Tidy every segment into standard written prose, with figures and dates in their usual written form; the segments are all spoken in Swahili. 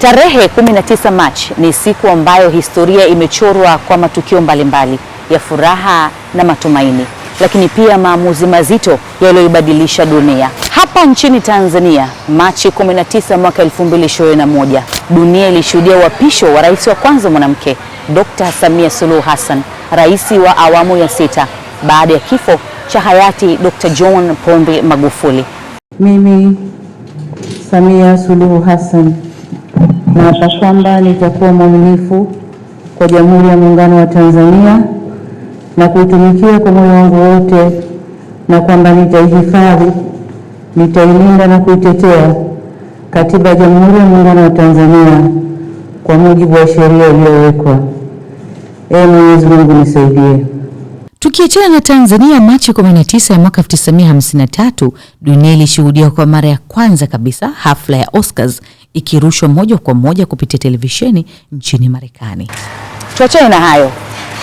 Tarehe 19 Machi ni siku ambayo historia imechorwa kwa matukio mbalimbali ya furaha na matumaini, lakini pia maamuzi mazito yaliyoibadilisha dunia. Hapa nchini Tanzania, Machi 19 mwaka 2021, dunia ilishuhudia uapisho wa rais wa kwanza mwanamke, Dr. Samia Suluhu Hassan, rais wa awamu ya 6 baada ya kifo cha hayati Dr. John Pombe Magufuli. Mimi Samia Suluhu Hassan naapa kwamba nitakuwa mwaminifu kwa Jamhuri ya Muungano wa Tanzania na kuitumikia kwa moyo wangu wote, na kwamba nitaihifadhi, nitailinda na kuitetea Katiba ya Jamhuri ya Muungano wa Tanzania kwa mujibu wa sheria iliyowekwa. Ee Mwenyezi Mungu nisaidie. Tukiachana na Tanzania, Machi 19 ya mwaka 1953, dunia ilishuhudia kwa mara ya kwanza kabisa hafla ya Oscars ikirushwa moja kwa moja kupitia televisheni nchini Marekani. Tuachane na hayo.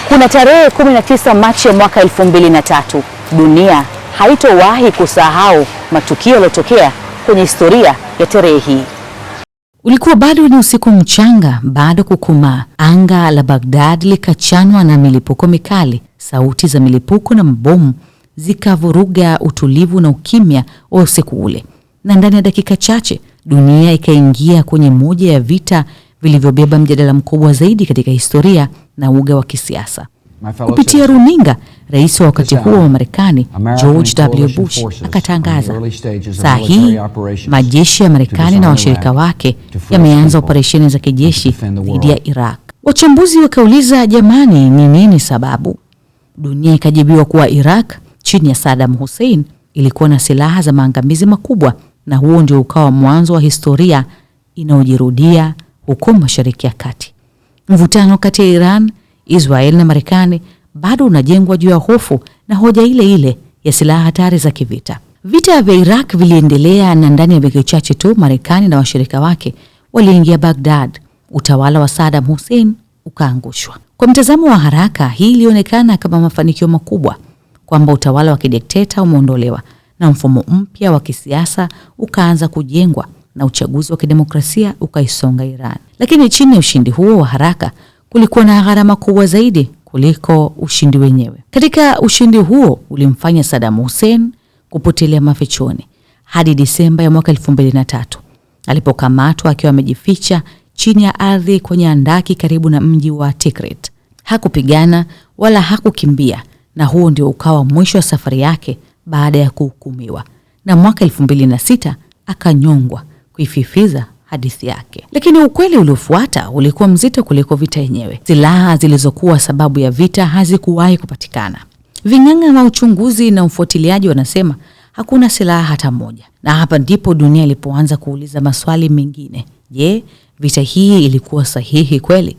Kuna tarehe 19 Machi ya mwaka 2003, dunia haitowahi kusahau matukio yaliyotokea kwenye historia ya tarehe hii. Ulikuwa bado ni usiku mchanga, bado kukumaa. Anga la Baghdad likachanwa na milipuko mikali. Sauti za milipuko na mabomu zikavuruga utulivu na ukimya wa usiku ule. Na ndani ya dakika chache, dunia ikaingia kwenye moja ya vita vilivyobeba mjadala mkubwa zaidi katika historia na uga wa kisiasa. Kupitia runinga, rais wa wakati huo wa Marekani, George W. Bush, akatangaza, saa hii majeshi ya Marekani na washirika wake yameanza operesheni za kijeshi dhidi ya Iraq. Wachambuzi wakauliza, jamani, ni nini sababu? Dunia ikajibiwa kuwa Iraq chini ya Saddam Hussein ilikuwa na silaha za maangamizi makubwa, na huo ndio ukawa mwanzo wa historia inayojirudia huko Mashariki ya Kati. Mvutano kati ya Iran, Israel na Marekani bado unajengwa juu ya hofu na hoja ile ile ya silaha hatari za kivita. Vita vya Iraq viliendelea, na ndani ya wiki chache tu Marekani na washirika wake waliingia Baghdad. Utawala wa Saddam Hussein ukaangushwa. Kwa mtazamo wa haraka, hii ilionekana kama mafanikio makubwa, kwamba utawala wa kidikteta umeondolewa na mfumo mpya wa kisiasa ukaanza kujengwa na uchaguzi wa kidemokrasia ukaisonga Iran. Lakini chini ya ushindi huo wa haraka kulikuwa na gharama kubwa zaidi kuliko ushindi wenyewe. Katika ushindi huo ulimfanya Saddam Hussein kupotelea mafichoni hadi Disemba ya mwaka 2003 alipokamatwa akiwa amejificha chini ya ardhi kwenye handaki karibu na mji wa Tikrit. Hakupigana wala hakukimbia, na huo ndio ukawa mwisho wa safari yake baada ya kuhukumiwa. Na mwaka 2006 akanyongwa kuififiza hadithi yake. Lakini ukweli uliofuata ulikuwa mzito kuliko vita yenyewe. Silaha zilizokuwa sababu ya vita hazikuwahi kupatikana. Ving'ang'a na uchunguzi na ufuatiliaji wanasema hakuna silaha hata moja. Na hapa ndipo dunia ilipoanza kuuliza maswali mengine. Je, vita hii ilikuwa sahihi kweli?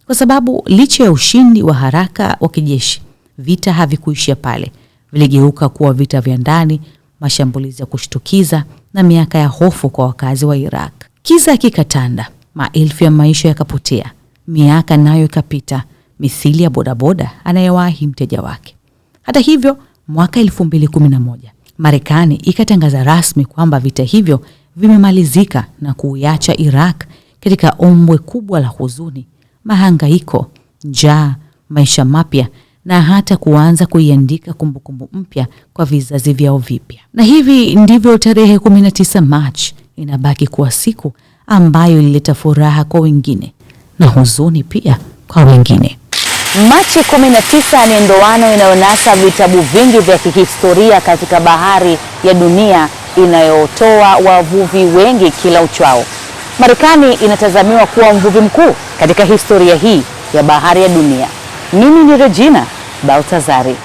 Kwa sababu licha ya ushindi wa haraka wa kijeshi, vita havikuishia pale. Viligeuka kuwa vita vya ndani, mashambulizi ya kushtukiza na miaka ya hofu kwa wakazi wa Iraq. Kiza kikatanda, maelfu ya maisha yakapotea, miaka nayo ikapita, mithili ya bodaboda anayewahi mteja wake. Hata hivyo, mwaka 2011, Marekani ikatangaza rasmi kwamba vita hivyo vimemalizika na kuiacha Iraq katika ombwe kubwa la huzuni, mahangaiko, njaa, maisha mapya, na hata kuanza kuiandika kumbukumbu mpya kwa vizazi vyao vipya. Na hivi ndivyo tarehe 19 Machi inabaki kuwa siku ambayo ilileta furaha kwa wengine na huzuni pia kwa wengine. Machi 19 ni ndoano inayonasa vitabu vingi vya kihistoria katika bahari ya dunia inayotoa wavuvi wengi kila uchao. Marekani inatazamiwa kuwa mvuvi mkuu katika historia hii ya bahari ya dunia. Mimi ni Regina Baltazari.